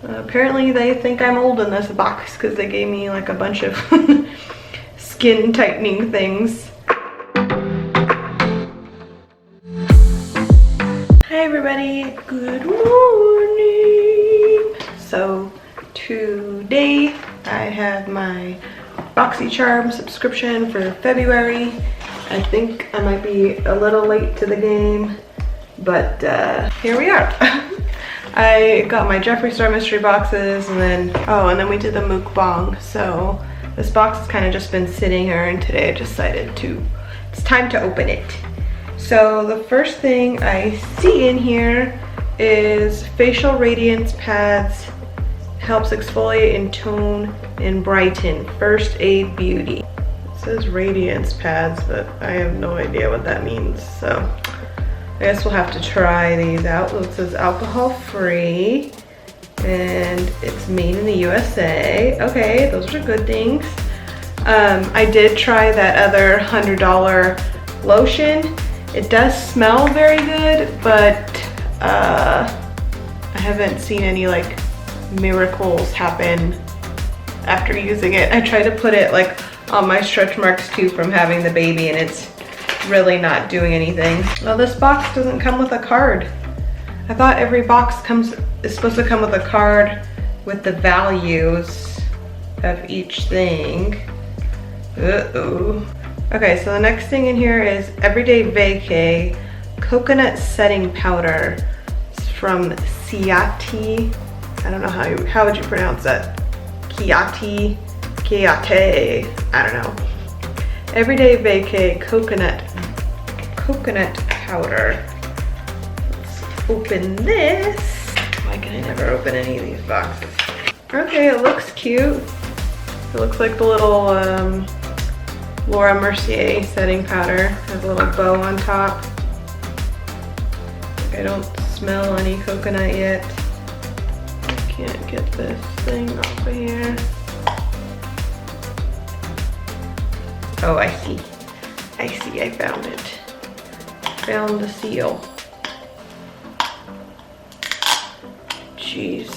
Apparently they think I'm old in this box because they gave me like a bunch of skin tightening things. Hi everybody, good morning. So today I have my BOXYCHARM subscription for February. I think I might be a little late to the game, but here we are. I got my Jeffree Star mystery boxes, and then we did the mukbang. So this box has kind of just been sitting here, and today I decided it's time to open it. So the first thing I see in here is facial radiance pads, helps exfoliate and tone and brighten, First Aid Beauty. It says radiance pads, but I have no idea what that means, so I guess we'll have to try these out. It says alcohol free and it's made in the USA. Okay, those are good things. I did try that other $100 lotion. It does smell very good, but I haven't seen any like miracles happen after using it. I tried to put it like on my stretch marks too from having the baby, and it's really not doing anything. Well, this box doesn't come with a card. I thought every box is supposed to come with a card with the values of each thing. Uh-oh. Okay, so the next thing in here is Everyday Vacay Coconut Setting Powder. It's from Ciati. I don't know how would you pronounce that? Ciati? I don't know. Everyday Vacay coconut powder. Let's open this. Why can I never open any of these boxes? Okay, it looks cute. It looks like the little Laura Mercier setting powder. Has a little bow on top. I don't smell any coconut yet. Can't get this thing off of here. Oh, I see, I found it. Found the seal. Jeez.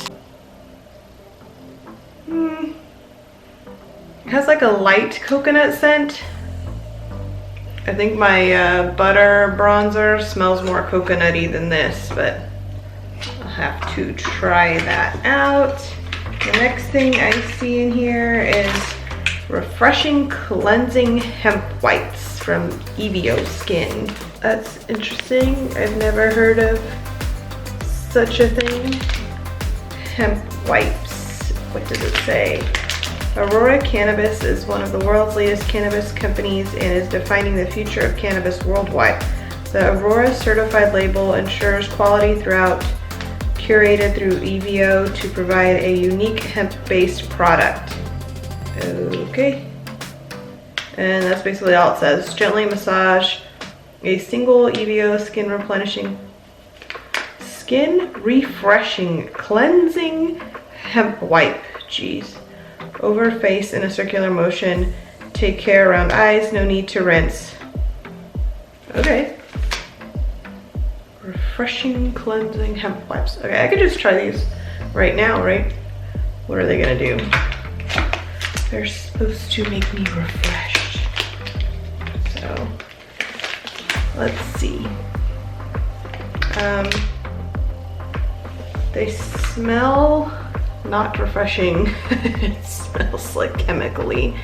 It has like a light coconut scent. I think my butter bronzer smells more coconutty than this, but I'll have to try that out. The next thing I see in here is Refreshing Cleansing Hemp Wipes from EVO Skin. That's interesting. I've never heard of such a thing. Hemp wipes. What does it say? Aurora Cannabis is one of the world's latest cannabis companies and is defining the future of cannabis worldwide. The Aurora certified label ensures quality throughout, curated through EVO to provide a unique hemp-based product. Okay, and that's basically all it says. Gently massage a single EVO skin refreshing cleansing hemp wipe. Jeez. Over face in a circular motion. Take care around eyes. No need to rinse. Okay. Refreshing cleansing hemp wipes. Okay, I could just try these right now, right? What are they gonna do? They're supposed to make me refreshed. So, let's see. They smell not refreshing. It smells like chemically.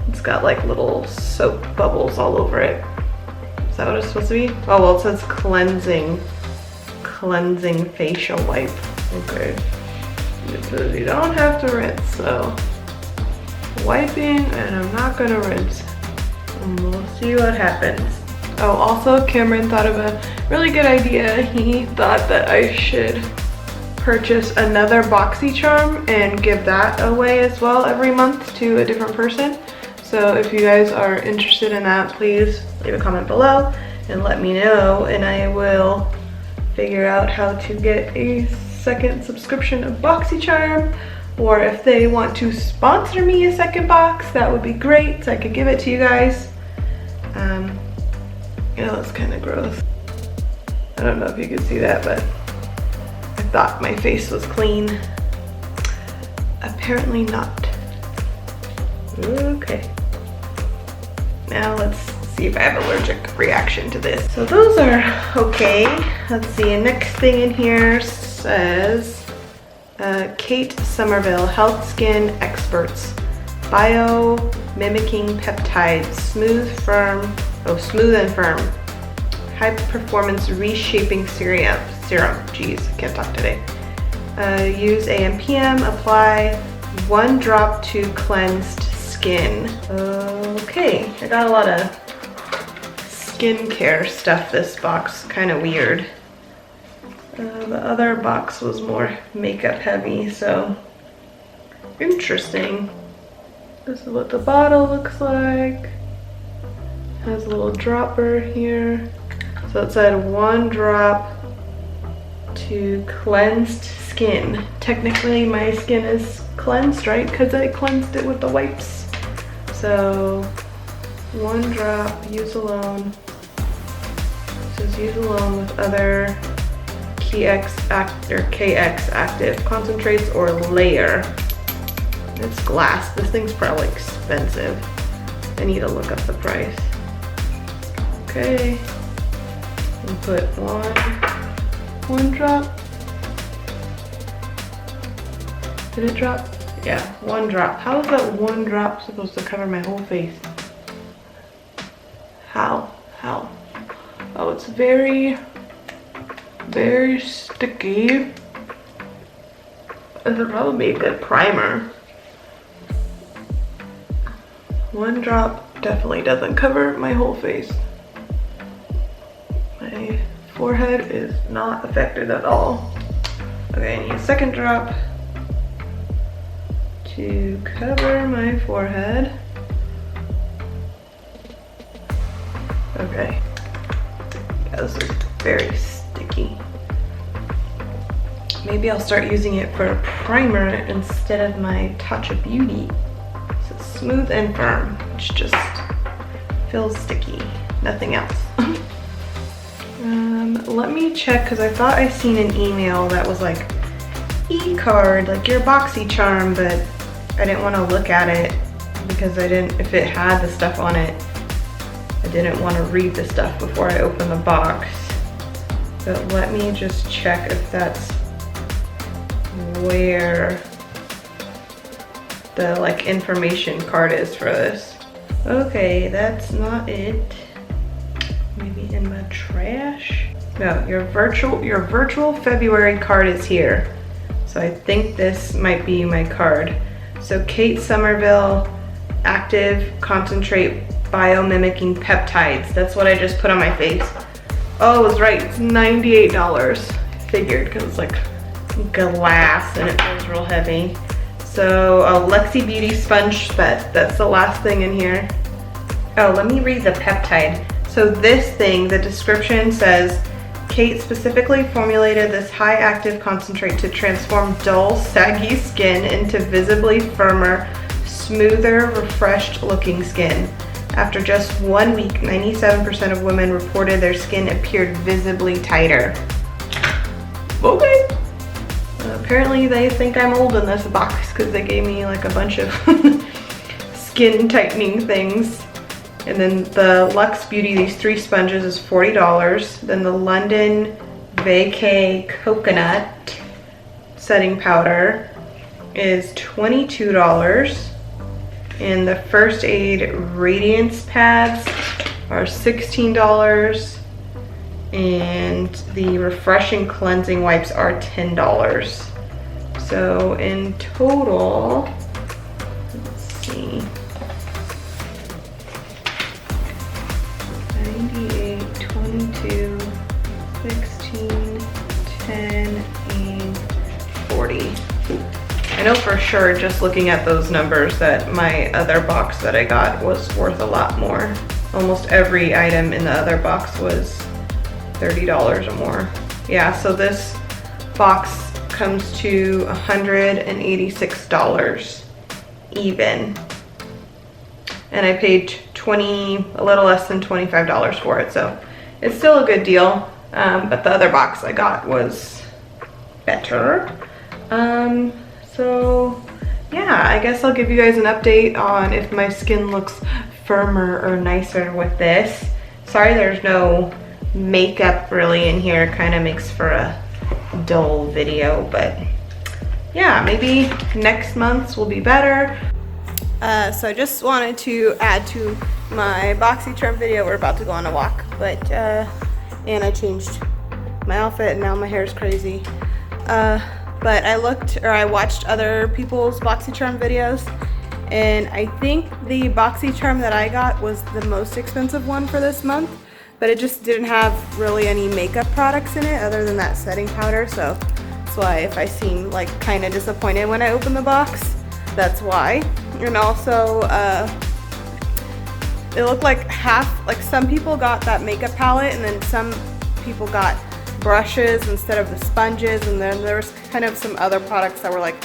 It's got like little soap bubbles all over it. Is that what it's supposed to be? Oh, well, it says cleansing facial wipe. Okay. It says you don't have to rinse, so wiping, and I'm not gonna rinse. And we'll see what happens. Oh, also Cameron thought of a really good idea. He thought that I should purchase another BOXYCHARM and give that away as well every month to a different person. So if you guys are interested in that, please leave a comment below and let me know, and I will figure out how to get a second subscription of BOXYCHARM. Or if they want to sponsor me a second box, that would be great, so I could give it to you guys. Yeah, that's kind of gross. I don't know if you could see that, but I thought my face was clean. apparently not. Okay. Now let's see if I have allergic reaction to this. So those are okay. Let's see, next thing in here says Kate Somerville, Health Skin Experts, Bio-Mimicking Peptides, Smooth and Firm, High Performance Reshaping Serum. Jeez, I can't talk today. Use AM PM, apply 1 drop to cleansed skin. Okay, I got a lot of skincare stuff this box, kind of weird. The other box was more makeup heavy, so interesting. This is what the bottle looks like. Has a little dropper here. So it said 1 drop to cleansed skin. Technically my skin is cleansed, right? Because I cleansed it with the wipes. So 1 drop, use alone. It says use alone with other KX active concentrates or layer. It's glass. This thing's probably expensive. I need to look up the price. Okay. And put one drop. Did it drop? Yeah, 1 drop. How is that 1 drop supposed to cover my whole face? How? Oh, it's very, very sticky. This would probably be a good primer. 1 drop definitely doesn't cover my whole face. My forehead is not affected at all. Okay, I need a 2nd drop to cover my forehead. Okay. Yeah, this is very sticky. Maybe I'll start using it for a primer instead of my Touch of Beauty. So Smooth and Firm, which just feels sticky, nothing else. Let me check, because I thought I seen an email that was like e-card, like your BOXYCHARM, but I didn't want to look at it because if it had the stuff on it, I didn't want to read the stuff before I open the box. But let me just check if that's where the like information card is for this. Okay, that's not it. Maybe in my trash? No, your virtual February card is here. So I think this might be my card. So Kate Somerville, Active Concentrate Biomimicking Peptides. That's what I just put on my face. Oh, I was right, it's $98. Figured, because it's like glass and it feels real heavy. So a Luxy Beauty Sponge that's the last thing in here. Oh, let me read the peptide. So this thing, the description says, Kate specifically formulated this high active concentrate to transform dull, saggy skin into visibly firmer, smoother, refreshed looking skin. After just 1 week, 97% of women reported their skin appeared visibly tighter. Okay. Apparently they think I'm old in this box because they gave me like a bunch of skin tightening things. And then the Luxe Beauty, these 3 sponges is $40. Then the London Vacay Coconut setting powder is $22. And the First Aid Radiance pads are $16. And the Refreshing Cleansing wipes are $10. So in total, let's see. 98, 22, 16, 10, and 40. I know for sure just looking at those numbers that my other box that I got was worth a lot more. Almost every item in the other box was $30 or more. Yeah, so this box comes to $186 even. And I paid a little less than $25 for it, so it's still a good deal. But the other box I got was better. So yeah, I guess I'll give you guys an update on if my skin looks firmer or nicer with this. Sorry there's no makeup really in here. It kind of makes for a dull video, but yeah, maybe next month's will be better. So I just wanted to add to my BOXYCHARM video. We're about to go on a walk, but and I changed my outfit and now my hair is crazy. But I watched other people's BOXYCHARM videos, and I think the BOXYCHARM that I got was the most expensive one for this month, but it just didn't have really any makeup products in it other than that setting powder, so that's why if I seem like kind of disappointed when I open the box, that's why. And also, it looked like some people got that makeup palette and then some people got brushes instead of the sponges, and then there was kind of some other products that were like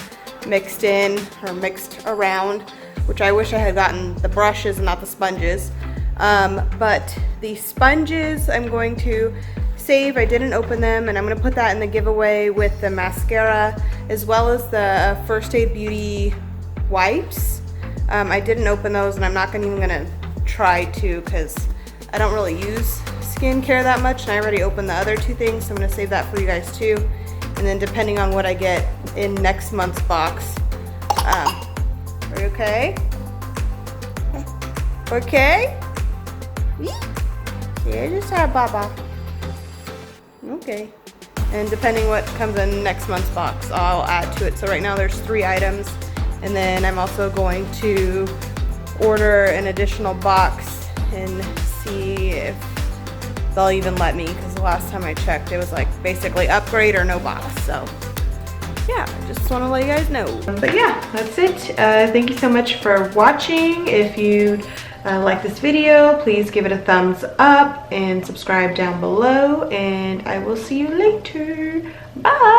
mixed in or mixed around, which I wish I had gotten the brushes and not the sponges. But the sponges I'm going to save. I didn't open them, and I'm going to put that in the giveaway with the mascara as well as the First Aid Beauty wipes. I didn't open those, and I'm not even going to try to because I don't really use skincare that much, and I already opened the other two things, so I'm going to save that for you guys too. And then depending on what I get in next month's box. Are you okay? Okay? Yeah, just have Baba. Okay. And depending what comes in next month's box, I'll add to it. So right now there's 3 items, and then I'm also going to order an additional box and see if they'll even let me, because the last time I checked it was like basically upgrade or no box. So yeah, I just want to let you guys know. But yeah, that's it. Thank you so much for watching. If you like this video, please give it a thumbs up and subscribe down below, and I will see you later. Bye.